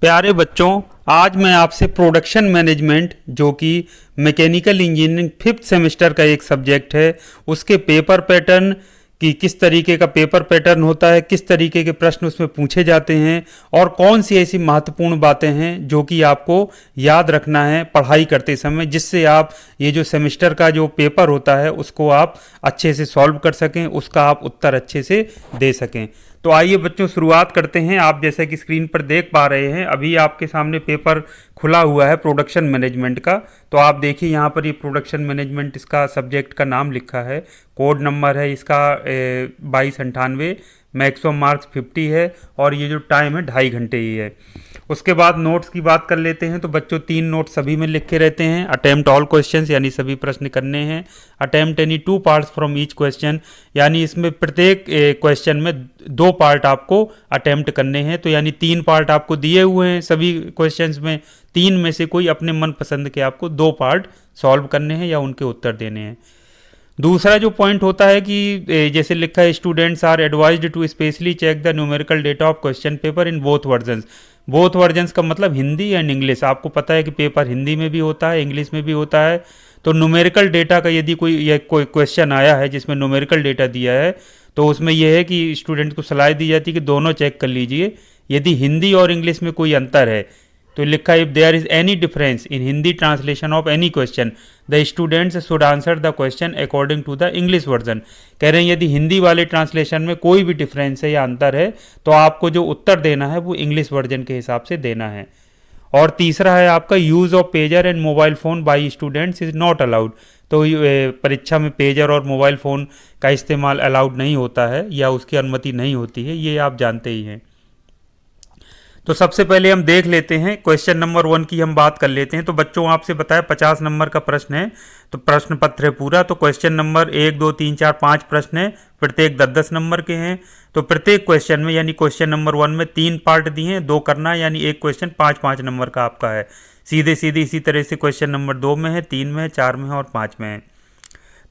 प्यारे बच्चों, आज मैं आपसे प्रोडक्शन मैनेजमेंट जो कि मैकेनिकल इंजीनियरिंग फिफ्थ सेमेस्टर का एक सब्जेक्ट है, उसके पेपर पैटर्न कि किस तरीके का पेपर पैटर्न होता है, किस तरीके के प्रश्न उसमें पूछे जाते हैं और कौन सी ऐसी महत्वपूर्ण बातें हैं जो कि आपको याद रखना है पढ़ाई करते समय, जिससे आप ये जो सेमेस्टर का जो पेपर होता है उसको आप अच्छे से सॉल्व कर सकें, उसका आप उत्तर अच्छे से दे सकें। तो आइए बच्चों, शुरुआत करते हैं। आप जैसे कि स्क्रीन पर देख पा रहे हैं, अभी आपके सामने पेपर खुला हुआ है प्रोडक्शन मैनेजमेंट का। तो आप देखिए यहाँ पर ये प्रोडक्शन मैनेजमेंट इसका सब्जेक्ट का नाम लिखा है, कोड नंबर है इसका 2298, मैक्सिमम मार्क्स 50 है और ये जो टाइम है 2.5 घंटे ही है। उसके बाद नोट्स की बात कर लेते हैं। तो बच्चों 3 नोट सभी में लिखे रहते हैं। अटेम्प्ट ऑल क्वेश्चंस यानी सभी प्रश्न करने हैं। Attempt any 2 parts from each question यानी इसमें प्रत्येक क्वेश्चन में 2 पार्ट आपको अटेम्प्ट करने हैं। तो यानी 3 पार्ट आपको दिए हुए हैं सभी क्वेश्चंस में, 3 में से कोई अपने मनपसंद के आपको 2 पार्ट सॉल्व करने हैं या उनके उत्तर देने हैं। दूसरा जो पॉइंट होता है कि जैसे लिखा है, students are advised to specially check the numerical data of question paper in both versions. Both versions का मतलब हिंदी एंड इंग्लिश। आपको पता है कि पेपर हिंदी में भी होता है, इंग्लिश में भी होता है। तो न्यूमेरिकल डेटा का यदि कोई क्वेश्चन आया है जिसमें न्यूमेरिकल डेटा दिया है, तो उसमें यह है कि स्टूडेंट को सलाह दी जाती है कि दोनों चेक कर लीजिए। यदि हिंदी और इंग्लिश में कोई अंतर है तो लिखा है, if there is any difference in Hindi translation of any question the students should answer the question according to the English version. कह रहे हैं यदि हिंदी वाले ट्रांसलेशन में कोई भी डिफरेंस है या अंतर है तो आपको जो उत्तर देना है वो इंग्लिश वर्जन के हिसाब से देना है। और तीसरा है आपका, use of pager and mobile phone by students is not allowed. तो परीक्षा में पेजर और मोबाइल फ़ोन का इस्तेमाल अलाउड नहीं होता है या उसकी अनुमति नहीं होती है, ये आप जानते ही हैं। तो सबसे पहले हम देख लेते हैं क्वेश्चन नंबर 1 की हम बात कर लेते हैं। तो बच्चों आपसे बताया 50 नंबर का प्रश्न है, तो प्रश्न पत्र है पूरा। तो क्वेश्चन नंबर 1 2 3 4 5 प्रश्न है, प्रत्येक 10-10 नंबर के हैं। तो प्रत्येक क्वेश्चन में यानी क्वेश्चन नंबर 1 में 3 पार्ट दिए हैं, 2 करना है, यानी एक क्वेश्चन 5-5 नंबर का आपका है। सीधे सीधे इसी तरह से क्वेश्चन नंबर 2 में है, 3 में है, 4 में है और 5 में है।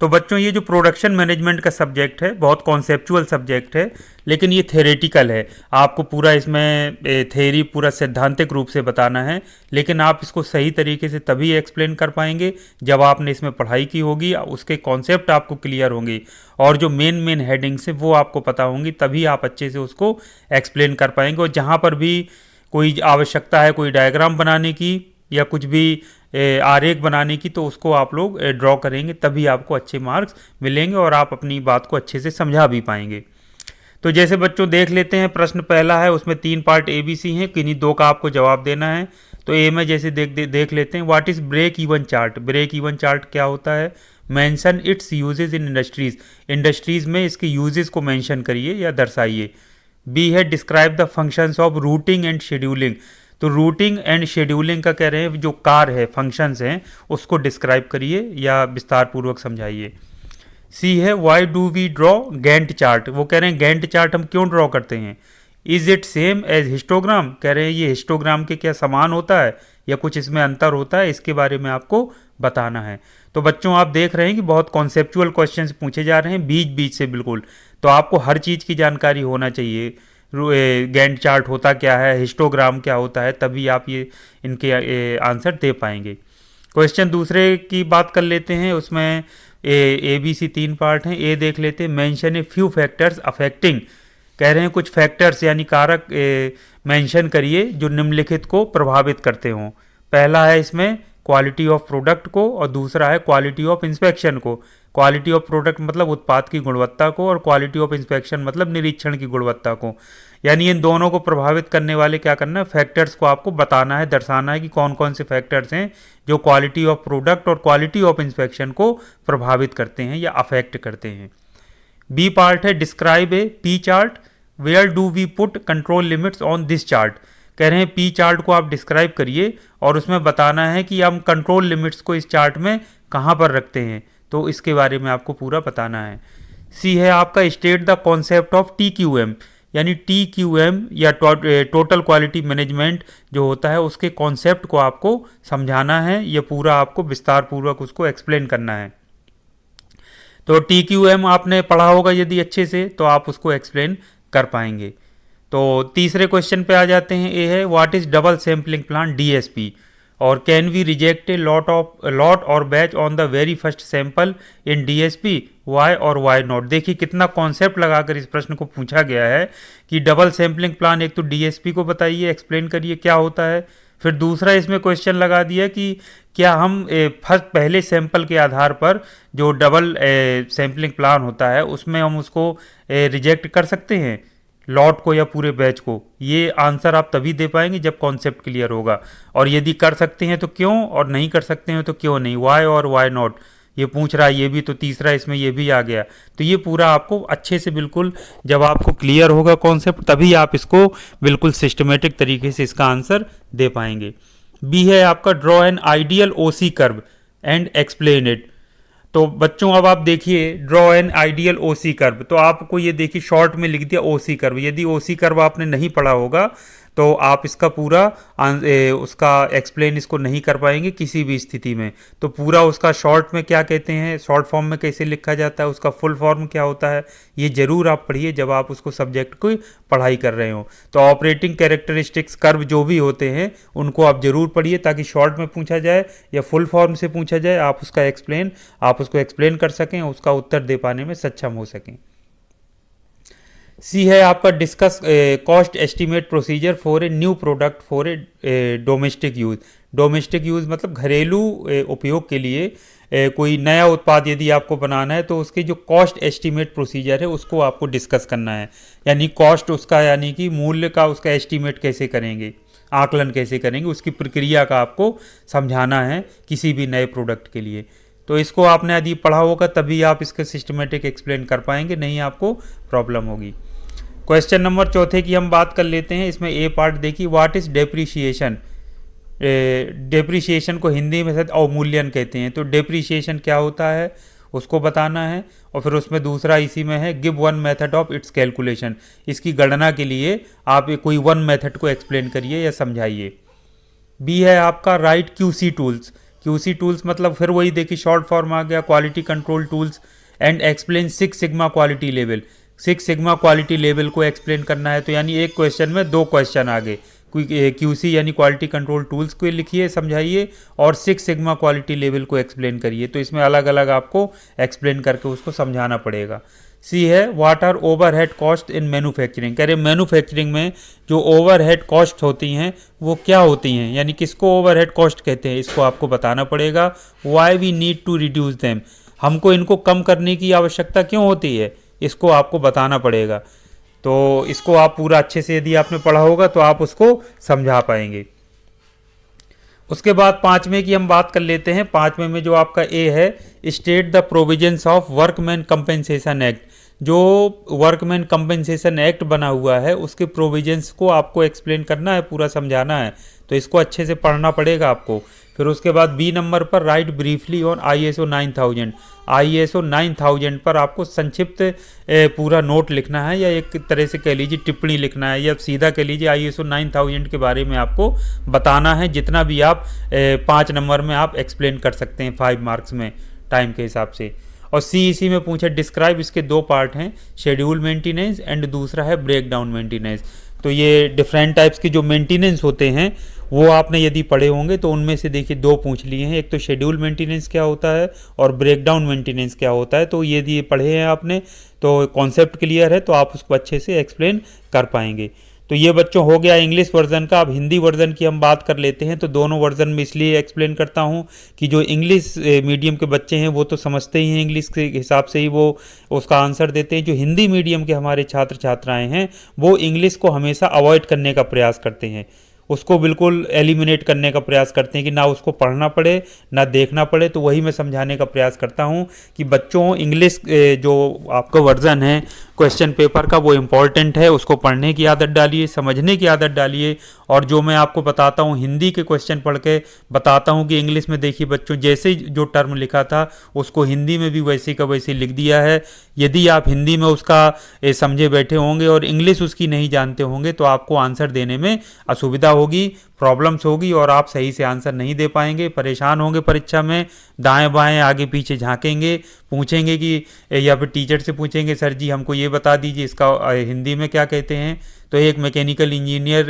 तो बच्चों ये जो प्रोडक्शन मैनेजमेंट का सब्जेक्ट है बहुत कॉन्सेप्चुअल सब्जेक्ट है, लेकिन ये थेरेटिकल है। आपको पूरा इसमें थेरी पूरा सैद्धांतिक रूप से बताना है, लेकिन आप इसको सही तरीके से तभी एक्सप्लेन कर पाएंगे जब आपने इसमें पढ़ाई की होगी, उसके कॉन्सेप्ट आपको क्लियर होंगे और जो मेन हेडिंग्स है वो आपको पता होंगी, तभी आप अच्छे से उसको एक्सप्लेन कर पाएंगे। और जहाँ पर भी कोई आवश्यकता है कोई डायग्राम बनाने की या कुछ भी आरेख बनाने की, तो उसको आप लोग ड्रॉ करेंगे, तभी आपको अच्छे मार्क्स मिलेंगे और आप अपनी बात को अच्छे से समझा भी पाएंगे। तो जैसे बच्चों देख लेते हैं, प्रश्न पहला है, उसमें 3 पार्ट ABC हैं, किन्हीं 2 का आपको जवाब देना है। तो ए में जैसे देख लेते हैं, what is break even chart. Break even chart क्या होता है? Mention its usages in industries. Industries में इसके यूजेस को मेंशन करिए या दर्शाइए। बी है, describe the functions of routing and scheduling. तो रूटिंग एंड शेड्यूलिंग का कह रहे हैं जो कार्य है, फंक्शंस हैं, उसको डिस्क्राइब करिए या विस्तार पूर्वक समझाइए। सी है, why do we draw Gantt chart. वो कह रहे हैं गैंट चार्ट हम क्यों ड्रॉ करते हैं। Is it same as histogram. कह रहे हैं ये हिस्टोग्राम के क्या समान होता है या कुछ इसमें अंतर होता है, इसके बारे में आपको बताना है। तो बच्चों आप देख रहे हैं कि बहुत कॉन्सेप्चुअल क्वेश्चंस पूछे जा रहे हैं बीच बीच से, बिल्कुल। तो आपको हर चीज़ की जानकारी होना चाहिए। गैंट चार्ट होता क्या है, हिस्टोग्राम क्या होता है, तभी आप ये इनके आंसर दे पाएंगे। क्वेश्चन दूसरे की बात कर लेते हैं, उसमें ABC 3 पार्ट हैं। ए देख लेते हैं, mention a few factors affecting. कह रहे हैं कुछ फैक्टर्स यानी कारक मेंशन करिए जो निम्नलिखित को प्रभावित करते हों। पहला है इसमें क्वालिटी ऑफ प्रोडक्ट को और दूसरा है क्वालिटी ऑफ इंस्पेक्शन को। क्वालिटी ऑफ प्रोडक्ट मतलब उत्पाद की गुणवत्ता को और क्वालिटी ऑफ इंस्पेक्शन मतलब निरीक्षण की गुणवत्ता को। यानी इन दोनों को प्रभावित करने वाले क्या करना है, फैक्टर्स को आपको बताना है, दर्शाना है कि कौन कौन से फैक्टर्स हैं जो क्वालिटी ऑफ प्रोडक्ट और क्वालिटी ऑफ इंस्पेक्शन को प्रभावित करते हैं या अफेक्ट करते हैं। बी पार्ट है, describe a P chart. Where do we put control limits on this chart. कह रहे हैं पी चार्ट को आप डिस्क्राइब करिए और उसमें बताना है कि हम कंट्रोल लिमिट्स को इस चार्ट में कहाँ पर रखते हैं, तो इसके बारे में आपको पूरा बताना है। सी है आपका, state the concept of TQM। यानी TQM या टोटल क्वालिटी मैनेजमेंट जो होता है उसके कॉन्सेप्ट को आपको समझाना है, यह पूरा आपको विस्तार पूर्वक उसको एक्सप्लेन करना है। तो TQM आपने पढ़ा होगा यदि अच्छे से, तो आप उसको एक्सप्लेन कर पाएंगे। तो तीसरे क्वेश्चन पे आ जाते हैं। ए है what is double sampling plan DSP, और can we reject a lot और batch on the very first sample in DSP, why और वाई नॉट। देखिए कितना कॉन्सेप्ट लगाकर इस प्रश्न को पूछा गया है कि डबल सैम्पलिंग प्लान, एक तो डीएसपी को बताइए, एक्सप्लेन करिए क्या होता है, फिर दूसरा इसमें क्वेश्चन लगा दिया कि क्या हम फर्स्ट पहले सैंपल के आधार पर जो डबल सैम्पलिंग प्लान होता है उसमें हम उसको रिजेक्ट कर सकते हैं, लॉट को या पूरे बैच को। ये आंसर आप तभी दे पाएंगे जब कॉन्सेप्ट क्लियर होगा, और यदि कर सकते हैं तो क्यों, और नहीं कर सकते हैं तो क्यों नहीं, वाई और वाई नॉट ये पूछ रहा है। ये भी तो तीसरा इसमें ये भी आ गया। तो ये पूरा आपको अच्छे से बिल्कुल जब आपको क्लियर होगा कॉन्सेप्ट, तभी आप इसको बिल्कुल सिस्टमेटिक तरीके से इसका आंसर दे पाएंगे। बी है आपका draw an ideal OC curve and explain it. तो बच्चों अब आप देखिए draw an ideal OC curve, तो आपको ये देखिए शॉर्ट में लिख दिया ओसी कर्व। यदि ओसी कर्व आपने नहीं पढ़ा होगा तो आप इसका पूरा उसका एक्सप्लेन इसको नहीं कर पाएंगे किसी भी स्थिति में। तो पूरा उसका शॉर्ट में क्या कहते हैं, शॉर्ट फॉर्म में कैसे लिखा जाता है, उसका फुल फॉर्म क्या होता है, ये जरूर आप पढ़िए जब आप उसको सब्जेक्ट को पढ़ाई कर रहे हो। तो ऑपरेटिंग कैरेक्टरिस्टिक्स कर्व जो भी होते हैं उनको आप जरूर पढ़िए, ताकि शॉर्ट में पूछा जाए या फुल फॉर्म से पूछा जाए आप उसको एक्सप्लेन कर सकें, उसका उत्तर दे पाने में सक्षम हो सकें। सी है आपका discuss cost estimate procedure for a new product for a domestic use. Domestic use मतलब घरेलू उपयोग के लिए कोई नया उत्पाद यदि आपको बनाना है तो उसके जो कॉस्ट एस्टीमेट प्रोसीजर है उसको आपको डिस्कस करना है। यानी कॉस्ट उसका, यानी कि मूल्य का उसका एस्टीमेट कैसे करेंगे, आकलन कैसे करेंगे, उसकी प्रक्रिया का आपको समझाना है किसी भी नए प्रोडक्ट के लिए। तो इसको आपने यदि पढ़ा होगा तभी आप इसके सिस्टमेटिक एक्सप्लेन कर पाएंगे, नहीं आपको प्रॉब्लम होगी। क्वेश्चन नंबर चौथे की हम बात कर लेते हैं। इसमें ए पार्ट देखिए व्हाट इज डेप्रीशिएशन। डेप्रीशिएशन को हिंदी में शायद अवमूल्यन कहते हैं। तो डेप्रीशिएशन क्या होता है उसको बताना है, और फिर उसमें दूसरा इसी में है give one method of its calculation. इसकी गणना के लिए आप कोई वन मेथड को एक्सप्लेन करिए या समझाइए। बी है आपका right QC tools. QC tools मतलब फिर वही देखिए शॉर्ट फॉर्म आ गया quality control tools, and explain 6 sigma quality level. 6 sigma quality level को एक्सप्लेन करना है। तो यानी एक क्वेश्चन में 2 क्वेश्चन आ गए, क्यूसी यानी क्वालिटी कंट्रोल टूल्स को लिखिए, समझाइए, और 6 सिग्मा क्वालिटी लेवल को एक्सप्लेन करिए। तो इसमें अलग अलग आपको एक्सप्लेन करके उसको समझाना पड़ेगा। सी है what are overhead cost in manufacturing. कह रहे मैन्युफैक्चरिंग में जो ओवरहेड कॉस्ट होती हैं वो क्या होती हैं, यानी किसको ओवरहेड कॉस्ट कहते हैं, इसको आपको बताना पड़ेगा। Why we need to reduce them, हमको इनको कम करने की आवश्यकता क्यों होती है, इसको आपको बताना पड़ेगा। तो इसको आप पूरा अच्छे से यदि आपने पढ़ा होगा तो आप उसको समझा पाएंगे। उसके बाद 5वें की हम बात कर लेते हैं। 5वें में जो आपका ए है state the provisions of workman compensation act. जो वर्कमैन कंपेंसेशन एक्ट बना हुआ है उसके प्रोविजंस को आपको एक्सप्लेन करना है, पूरा समझाना है। तो इसको अच्छे से पढ़ना पड़ेगा आपको। फिर उसके बाद बी नंबर पर right briefly on ISO 9000। ISO 9000 पर आपको संक्षिप्त पूरा नोट लिखना है, या एक तरह से कह लीजिए टिप्पणी लिखना है, या सीधा कह लीजिए ISO 9000 के बारे में आपको बताना है। जितना भी आप 5 नंबर में आप एक्सप्लेन कर सकते हैं 5 मार्क्स में टाइम के हिसाब से। और सी इसी में पूछा डिस्क्राइब, इसके 2 पार्ट हैं, शेड्यूल मेंटेनेंस एंड दूसरा है ब्रेक डाउन मेंटेनेंस। तो ये डिफरेंट टाइप्स के जो मेंटेनेंस होते हैं वो आपने यदि पढ़े होंगे तो उनमें से देखिए 2 पूछ लिए हैं। एक तो शेड्यूल मेंटेनेंस क्या होता है और ब्रेक डाउन मेंटेनेंस क्या होता है। तो यदि पढ़े हैं आपने तो कॉन्सेप्ट क्लियर है तो आप उसको अच्छे से एक्सप्लेन कर पाएंगे। तो ये बच्चों हो गया इंग्लिश वर्जन का। अब हिंदी वर्जन की हम बात कर लेते हैं। तो दोनों वर्जन में इसलिए एक्सप्लेन करता हूँ कि जो इंग्लिश मीडियम के बच्चे हैं वो तो समझते ही हैं, इंग्लिश के हिसाब से ही वो उसका आंसर देते हैं। जो हिंदी मीडियम के हमारे छात्र छात्राएं हैं वो इंग्लिश को हमेशा अवॉइड करने का प्रयास करते हैं, उसको बिल्कुल एलिमिनेट करने का प्रयास करते हैं कि ना उसको पढ़ना पड़े ना देखना पड़े। तो वही मैं समझाने का प्रयास करता हूँ कि बच्चों इंग्लिश जो आपका वर्जन है क्वेश्चन पेपर का वो इम्पॉर्टेंट है, उसको पढ़ने की आदत डालिए, समझने की आदत डालिए। और जो मैं आपको बताता हूँ हिंदी के क्वेश्चन पढ़ के बताता हूँ कि इंग्लिश में देखिए बच्चों जैसे जो टर्म लिखा था उसको हिंदी में भी वैसे का वैसे लिख दिया है। यदि आप हिंदी में उसका समझे बैठे होंगे और इंग्लिश उसकी नहीं जानते होंगे तो आपको आंसर देने में असुविधा होगी, प्रॉब्लम्स होगी और आप सही से आंसर नहीं दे पाएंगे, परेशान होंगे परीक्षा में, दाएं बाएं आगे पीछे झांकेंगे, पूछेंगे कि या फिर टीचर से पूछेंगे सर जी हमको ये बता दीजिए इसका हिंदी में क्या कहते हैं। तो एक मैकेनिकल इंजीनियर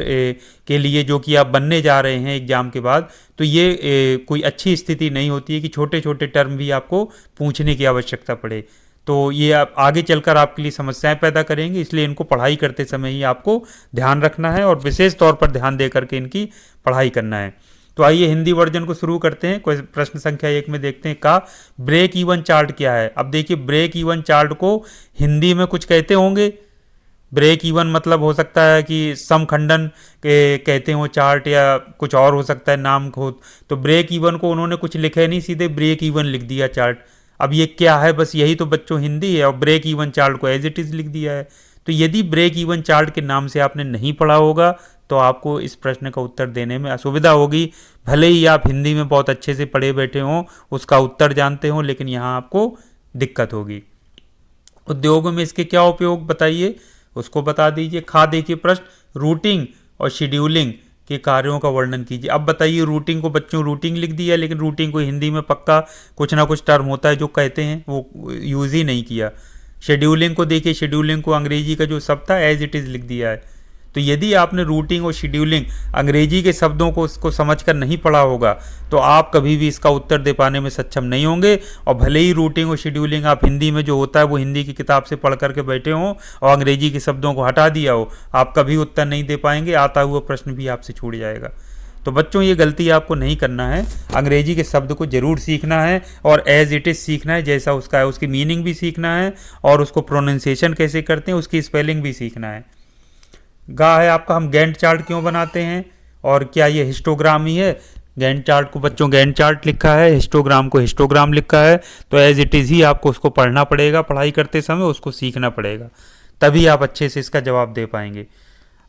के लिए जो कि आप बनने जा रहे हैं एग्ज़ाम के बाद, तो ये कोई अच्छी स्थिति नहीं होती है कि छोटे छोटे टर्म भी आपको पूछने की आवश्यकता पड़े। तो ये आप आगे चलकर आपके लिए समस्याएं पैदा करेंगे, इसलिए इनको पढ़ाई करते समय ही आपको ध्यान रखना है और विशेष तौर पर ध्यान दे करके इनकी पढ़ाई करना है। तो आइए हिंदी वर्जन को शुरू करते हैं। कोई प्रश्न संख्या 1 में देखते हैं का ब्रेक इवन चार्ट क्या है। अब देखिए ब्रेक इवन चार्ट को हिंदी में कुछ कहते होंगे। ब्रेक इवन मतलब हो सकता है कि समखंडन के कहते हो चार्ट, या कुछ और हो सकता है नाम को। तो ब्रेक इवन को उन्होंने कुछ लिखा ही नहीं, सीधे ब्रेक इवन लिख दिया चार्ट। अब ये क्या है, बस यही तो बच्चों हिंदी है, और ब्रेक इवन चार्ट को एज इट इज़ लिख दिया है। तो यदि ब्रेक इवन चार्ट के नाम से आपने नहीं पढ़ा होगा तो आपको इस प्रश्न का उत्तर देने में असुविधा होगी। भले ही आप हिंदी में बहुत अच्छे से पढ़े बैठे हों, उसका उत्तर जानते हों, लेकिन यहाँ आपको दिक्कत होगी। उद्योग में इसके क्या उपयोग बताइए, उसको बता दीजिए। देखिए प्रश्न, रूटिंग और शेड्यूलिंग के कार्यों का वर्णन कीजिए। अब बताइए, रूटिंग को बच्चों रूटिंग लिख दिया, लेकिन रूटिंग को हिंदी में पक्का कुछ ना कुछ टर्म होता है जो कहते हैं, वो यूज़ ही नहीं किया। शेड्यूलिंग को देखिए, शेड्यूलिंग को अंग्रेजी का जो शब्द था एज इट इज़ लिख दिया है। तो यदि आपने रूटिंग और शेड्यूलिंग अंग्रेजी के शब्दों को उसको समझकर नहीं पढ़ा होगा तो आप कभी भी इसका उत्तर दे पाने में सक्षम नहीं होंगे। और भले ही रूटिंग और शेड्यूलिंग आप हिंदी में जो होता है वो हिंदी की किताब से पढ़ करके बैठे हों और अंग्रेजी के शब्दों को हटा दिया हो, आप कभी उत्तर नहीं दे पाएंगे, आता हुआ प्रश्न भी आपसे छूट जाएगा। तो बच्चों ये गलती आपको नहीं करना है, अंग्रेजी के शब्द को जरूर सीखना है और एज इट इज़ सीखना है जैसा उसका है, उसकी मीनिंग भी सीखना है और उसको प्रोनाउंसिएशन कैसे करते हैं उसकी स्पेलिंग भी सीखना है। है आपका, हम गैंट चार्ट क्यों बनाते हैं और क्या ये हिस्टोग्राम ही है। गैंट चार्ट को बच्चों गैंट चार्ट लिखा है, हिस्टोग्राम को हिस्टोग्राम लिखा है, तो एज इट इज़ ही आपको उसको पढ़ना पड़ेगा, पढ़ाई करते समय उसको सीखना पड़ेगा, तभी आप अच्छे से इसका जवाब दे पाएंगे।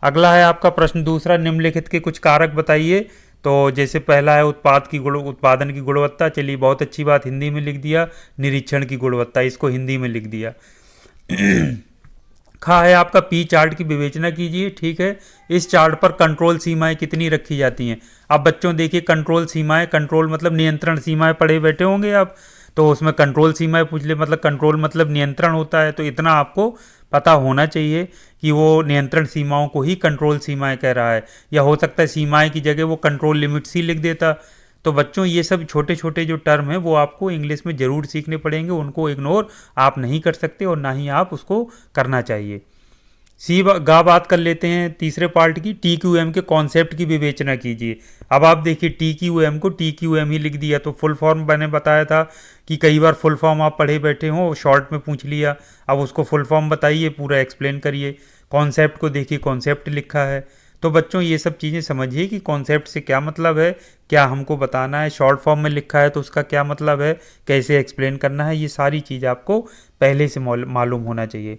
अगला है आपका प्रश्न दूसरा, निम्नलिखित के कुछ कारक बताइए। तो जैसे पहला है उत्पादन की गुणवत्ता, चलिए बहुत अच्छी बात, हिंदी में लिख दिया। निरीक्षण की गुणवत्ता, इसको हिंदी में लिख दिया। है आपका पी चार्ट की विवेचना कीजिए, ठीक है। इस चार्ट पर कंट्रोल सीमाएं कितनी रखी जाती हैं। अब बच्चों देखिए कंट्रोल सीमाएं, कंट्रोल मतलब नियंत्रण सीमाएं पढ़े बैठे होंगे आप, तो उसमें कंट्रोल सीमाएं पूछ ले, मतलब कंट्रोल मतलब नियंत्रण होता है, तो इतना आपको पता होना चाहिए कि वो नियंत्रण सीमाओं को ही कंट्रोल सीमाएं कह रहा है, या हो सकता है सीमाएं की जगह वो कंट्रोल लिमिट्स ही लिख देता। तो बच्चों ये सब छोटे छोटे जो टर्म हैं वो आपको इंग्लिश में ज़रूर सीखने पड़ेंगे, उनको इग्नोर आप नहीं कर सकते और ना ही आप उसको करना चाहिए। बात कर लेते हैं तीसरे पार्ट की, टी क्यू एम के कॉन्सेप्ट की विवेचना कीजिए। अब आप देखिए टी क्यू एम को टी क्यू एम ही लिख दिया, तो फुल फॉर्म मैंने बताया था कि कई बार फुल फॉर्म आप पढ़े बैठे हो, शॉर्ट में पूछ लिया, अब उसको फुल फॉर्म बताइए, पूरा एक्सप्लेन करिए। कॉन्सेप्ट को देखिए, कॉन्सेप्ट लिखा है। तो बच्चों ये सब चीज़ें समझिए कि कॉन्सेप्ट से क्या मतलब है, क्या हमको बताना है। शॉर्ट फॉर्म में लिखा है तो उसका क्या मतलब है, कैसे एक्सप्लेन करना है, ये सारी चीज़ आपको पहले से मालूम होना चाहिए।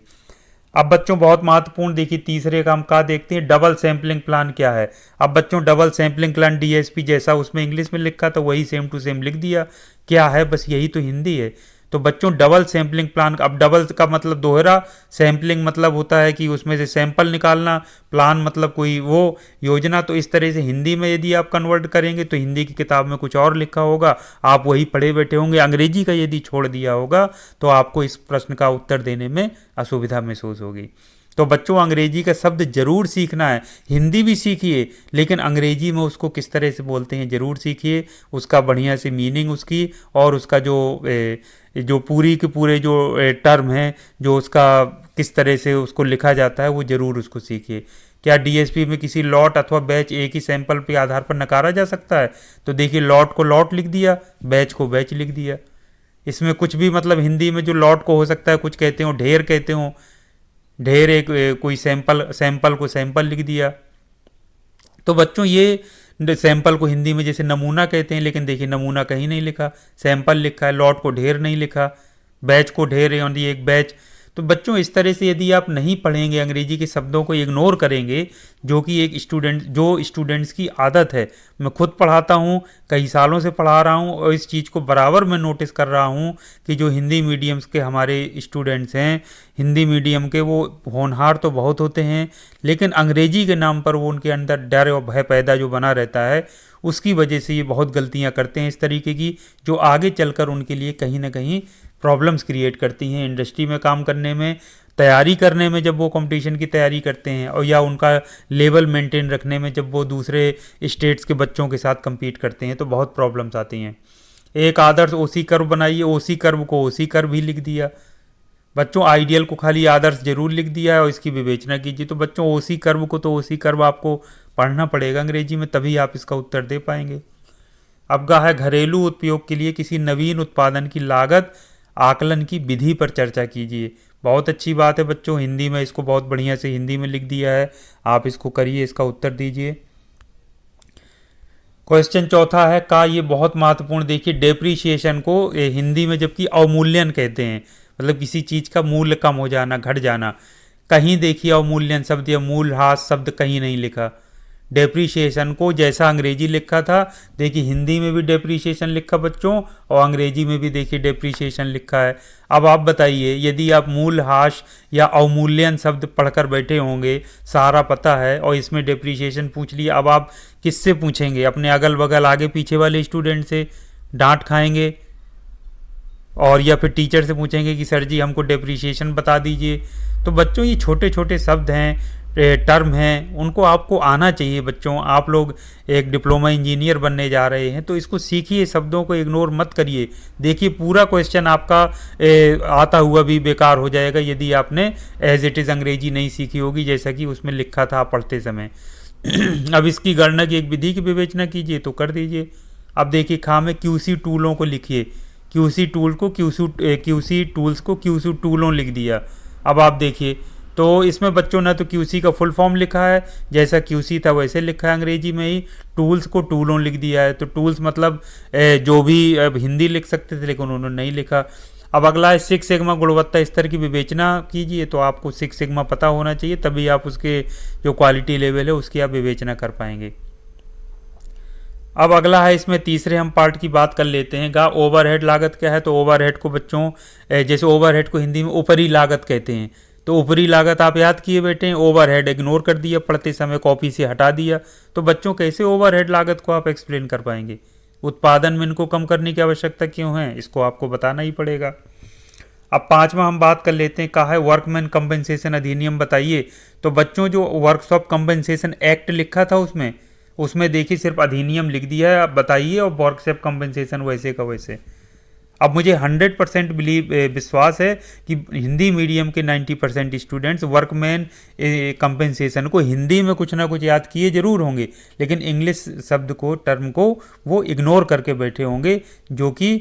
अब बच्चों बहुत महत्वपूर्ण देखिए, तीसरे का हम क्या देखते हैं, डबल सैम्पलिंग प्लान क्या है। अब बच्चों डबल सैम्पलिंग प्लान डीएसपी जैसा उसमें इंग्लिश में लिखा था वही सेम टू सेम लिख दिया, क्या है, बस यही तो हिंदी है। तो बच्चों डबल सैम्पलिंग प्लान, अब डबल का मतलब दोहरा, सैम्पलिंग मतलब होता है कि उसमें से सैंपल निकालना, प्लान मतलब कोई वो योजना। तो इस तरह से हिंदी में यदि आप कन्वर्ट करेंगे तो हिंदी की किताब में कुछ और लिखा होगा, आप वही पढ़े बैठे होंगे। अंग्रेजी का यदि छोड़ दिया होगा तो आपको इस प्रश्न का उत्तर देने में असुविधा महसूस होगी। तो बच्चों अंग्रेजी का शब्द जरूर सीखना है, हिंदी भी सीखिए लेकिन अंग्रेजी में उसको किस तरह से बोलते हैं जरूर सीखिए, उसका बढ़िया से मीनिंग उसकी, और उसका जो पूरी के पूरे जो टर्म हैं, जो उसका किस तरह से उसको लिखा जाता है, वो जरूर उसको सीखिए। क्या डीएसपी में किसी लॉट अथवा बैच एक ही सैंपल के आधार पर नकारा जा सकता है। तो देखिए लॉट को लॉट लिख दिया, बैच को बैच लिख दिया। इसमें कुछ भी मतलब हिंदी में जो लॉट को हो सकता है कुछ कहते हो, ढेर कहते हो, ढेर एक कोई सैंपल को सैंपल लिख दिया। तो बच्चों ये सैंपल को हिंदी में जैसे नमूना कहते हैं, लेकिन देखिए नमूना कहीं नहीं लिखा, सैंपल लिखा है, लॉट को ढेर नहीं लिखा, बैच को ढेर यानी एक बैच। तो बच्चों इस तरह से यदि आप नहीं पढ़ेंगे, अंग्रेजी के शब्दों को इग्नोर करेंगे, जो कि एक स्टूडेंट्स की आदत है। मैं खुद पढ़ाता हूँ, कई सालों से पढ़ा रहा हूँ, और इस चीज़ को बराबर मैं नोटिस कर रहा हूँ कि जो हिंदी मीडियम्स के हमारे स्टूडेंट्स हैं, हिंदी मीडियम के, वो होनहार तो बहुत होते हैं, लेकिन अंग्रेजी के नाम पर वो उनके अंदर डर और भय पैदा जो बना रहता है, उसकी वजह से ये बहुत गलतियां करते हैं इस तरीके की, जो आगे चलकर उनके लिए कहीं ना कहीं प्रॉब्लम्स क्रिएट करती हैं इंडस्ट्री में काम करने में, तैयारी करने में, जब वो कंपटीशन की तैयारी करते हैं, और या उनका लेवल मेंटेन रखने में जब वो दूसरे स्टेट्स के बच्चों के साथ compete करते हैं, तो बहुत प्रॉब्लम्स आती हैं। एक आदर्श ओसी कर्व बनाइए, ओसी कर्व को ओसी कर्व ही लिख दिया बच्चों, आइडियल को खाली आदर्श जरूर लिख दिया है और इसकी विवेचना कीजिए। तो बच्चों ओसी कर्व को तो ओसी कर्व आपको पढ़ना पड़ेगा अंग्रेजी में, तभी आप इसका उत्तर दे पाएंगे। अगला है घरेलू उपयोग के लिए किसी नवीन उत्पादन की लागत आकलन की विधि पर चर्चा कीजिए। बहुत अच्छी बात है बच्चों, हिंदी में इसको बहुत बढ़िया से हिंदी में लिख दिया है, आप इसको करिए, इसका उत्तर दीजिए। क्वेश्चन चौथा है का, ये बहुत महत्वपूर्ण, देखिए डेप्रीशिएशन को हिंदी में जबकि अवमूल्यन कहते हैं, मतलब किसी चीज़ का मूल्य कम हो जाना, घट जाना। कहीं देखिए अवमूल्यन शब्द या मूल्यह्रास शब्द कहीं नहीं लिखा। डेप्रीशिएशन को जैसा अंग्रेजी लिखा था, देखिए हिंदी में भी डेप्रीशिएशन लिखा बच्चों, और अंग्रेजी में भी देखिए डेप्रीशिएशन लिखा है। अब आप बताइए, यदि आप मूल्यह्रास या अवमूल्यन शब्द पढ़कर बैठे होंगे, सारा पता है, और इसमें डेप्रीशिएशन पूछ लिया, अब आप किससे पूछेंगे? अपने अगल बगल आगे पीछे वाले स्टूडेंट से डांट खाएंगे, और या फिर टीचर से पूछेंगे कि सर जी हमको डेप्रीशिएशन बता दीजिए। तो बच्चों ये छोटे छोटे शब्द हैं, टर्म हैं, उनको आपको आना चाहिए बच्चों। आप लोग एक डिप्लोमा इंजीनियर बनने जा रहे हैं, तो इसको सीखिए, शब्दों को इग्नोर मत करिए। देखिए पूरा क्वेश्चन आपका आता हुआ भी बेकार हो जाएगा यदि आपने एज इट इज़ अंग्रेजी नहीं सीखी होगी, जैसा कि उसमें लिखा था पढ़ते समय। अब इसकी गणना की एक विधि की विवेचना कीजिए तो कर दीजिए। अब देखिए खा में क्यूसी टूलों को लिखिए, क्यूसी टूल को क्यूसी टूल्स को क्यूसी टूलों लिख दिया। अब आप देखिए, तो इसमें बच्चों ने तो क्यूसी का फुल फॉर्म लिखा है, जैसा क्यूसी था वैसे लिखा है अंग्रेजी में ही, टूल्स को टूलों लिख दिया है। तो टूल्स मतलब जो भी हिंदी लिख सकते थे, लेकिन उन्होंने नहीं लिखा। अब अगला है सिक्स सिग्मा गुणवत्ता स्तर की विवेचना कीजिए। तो आपको सिक्स सिग्मा पता होना चाहिए, तभी आप उसके जो क्वालिटी लेवल है उसकी आप विवेचना कर पाएंगे। अब अगला है, इसमें तीसरे हम पार्ट की बात कर लेते हैं। ओवरहेड लागत क्या है? तो ओवरहेड को बच्चों, जैसे ओवरहेड को हिंदी में ऊपरी लागत कहते हैं, तो ऊपरी लागत आप याद किए बैठे, ओवरहेड इग्नोर कर दिया, पढ़ते समय कॉपी से हटा दिया। तो बच्चों कैसे ओवरहेड लागत को आप एक्सप्लेन कर पाएंगे? उत्पादन में इनको कम करने की आवश्यकता क्यों है, इसको आपको बताना ही पड़ेगा। अब पांचवा हम बात कर लेते हैं, कहा है वर्कमैन कंपनसेशन अधिनियम बताइए। तो बच्चों जो वर्कशॉप कंपनसेशन एक्ट लिखा था उसमें देखिए सिर्फ अधिनियम लिख दिया है, आप बताइए, और वर्कशॉप कंपनसेशन वैसे का वैसे। अब मुझे 100% विश्वास है कि हिंदी मीडियम के 90% स्टूडेंट्स वर्कमैन कंपनसेशन को हिंदी में कुछ ना कुछ याद किए जरूर होंगे, लेकिन इंग्लिश शब्द को, टर्म को वो इग्नोर करके बैठे होंगे, जो कि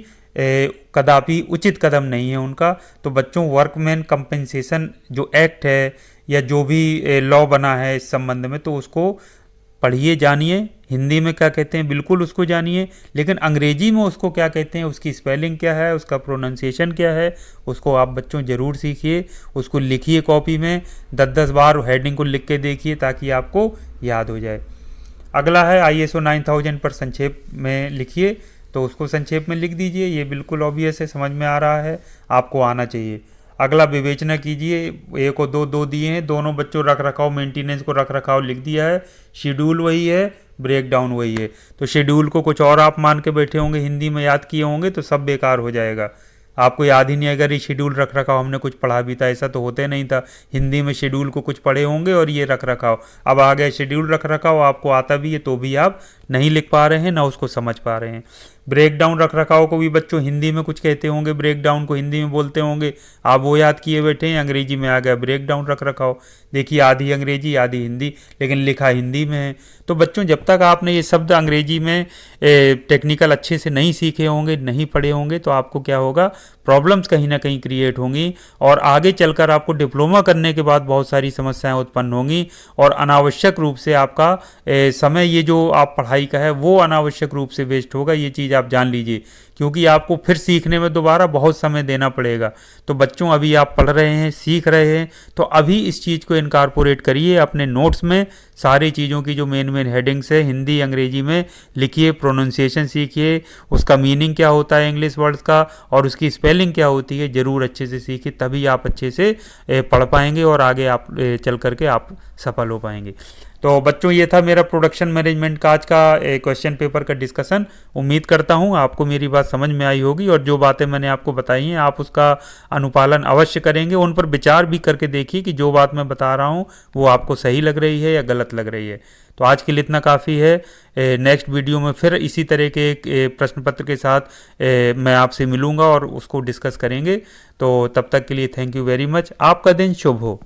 कदापि उचित कदम नहीं है उनका। तो बच्चों वर्कमैन कंपनसेशन जो एक्ट है या जो भी लॉ बना है इस संबंध में, तो उसको पढ़िए, जानिए, हिंदी में क्या कहते हैं बिल्कुल उसको जानिए, लेकिन अंग्रेजी में उसको क्या कहते हैं, उसकी स्पेलिंग क्या है, उसका प्रोनाउंसिएशन क्या है, उसको आप बच्चों ज़रूर सीखिए, उसको लिखिए कॉपी में 10-10 बार, हेडिंग को लिख के देखिए ताकि आपको याद हो जाए। अगला है ISO 9000 पर संक्षेप में लिखिए। तो उसको संक्षेप में लिख दीजिए, ये बिल्कुल ऑब्वियस है, समझ में आ रहा है, आपको आना चाहिए। अगला विवेचना कीजिए, एक और दो दिए हैं, दोनों बच्चों रख रखाव मेंटेनेंस को रख रखाव लिख दिया है, शेड्यूल वही है, ब्रेक डाउन वही है। तो शेड्यूल को कुछ और आप मान के बैठे होंगे, हिंदी में याद किए होंगे, तो सब बेकार हो जाएगा, आपको याद ही नहीं। अगर ये शेड्यूल रख रखाव हमने कुछ पढ़ा भी था, ऐसा तो होते नहीं था, हिंदी में शेड्यूल को कुछ पढ़े होंगे और ये रख रखाव। अब आ गया शेड्यूल रख रखाव, आपको आता भी है तो भी आप नहीं लिख पा रहे हैं, ना उसको समझ पा रहे हैं। ब्रेक डाउन रख रखाव को भी बच्चों हिंदी में कुछ कहते होंगे, ब्रेक डाउन को हिंदी में बोलते होंगे, आप वो याद किए बैठे हैं, अंग्रेजी में आ गया ब्रेक डाउन रख रखाव। देखिए आधी अंग्रेजी आधी हिंदी, लेकिन लिखा हिंदी में है। तो बच्चों जब तक आपने ये शब्द अंग्रेजी में टेक्निकल अच्छे से नहीं सीखे होंगे, नहीं पढ़े होंगे, तो आपको क्या होगा, प्रॉब्लम्स कहीं ना कहीं क्रिएट होंगी, और आगे चलकर आपको डिप्लोमा करने के बाद बहुत सारी समस्याएं उत्पन्न होंगी, और अनावश्यक रूप से आपका समय, ये जो आप पढ़ाई का है वो अनावश्यक रूप से वेस्ट होगा। ये चीज़ आप जान लीजिए, क्योंकि आपको फिर सीखने में दोबारा बहुत समय देना पड़ेगा। तो बच्चों अभी आप पढ़ रहे हैं, सीख रहे हैं, तो अभी इस चीज़ को इनकारपोरेट करिए अपने नोट्स में। सारी चीज़ों की जो मेन मेन हेडिंग्स है हिंदी अंग्रेजी में लिखिए, प्रोनाउंसिएशन सीखिए, उसका मीनिंग क्या होता है इंग्लिश वर्ड्स का और उसकी स्पेलिंग क्या होती है, ज़रूर अच्छे से सीखिए, तभी आप अच्छे से पढ़ पाएंगे और आगे आप चल करके आप सफल हो पाएंगे। तो बच्चों ये था मेरा प्रोडक्शन मैनेजमेंट का आज का क्वेश्चन पेपर का डिस्कशन। उम्मीद करता हूँ आपको मेरी बात समझ में आई होगी और जो बातें मैंने आपको बताई हैं आप उसका अनुपालन अवश्य करेंगे, उन पर विचार भी करके देखिए कि जो बात मैं बता रहा हूँ वो आपको सही लग रही है या गलत लग रही है। तो आज के लिए इतना काफ़ी है। नेक्स्ट वीडियो में फिर इसी तरह के एक प्रश्न पत्र के साथ मैं आपसे मिलूँगा और उसको डिस्कस करेंगे। तो तब तक के लिए थैंक यू वेरी मच। आपका दिन शुभ हो।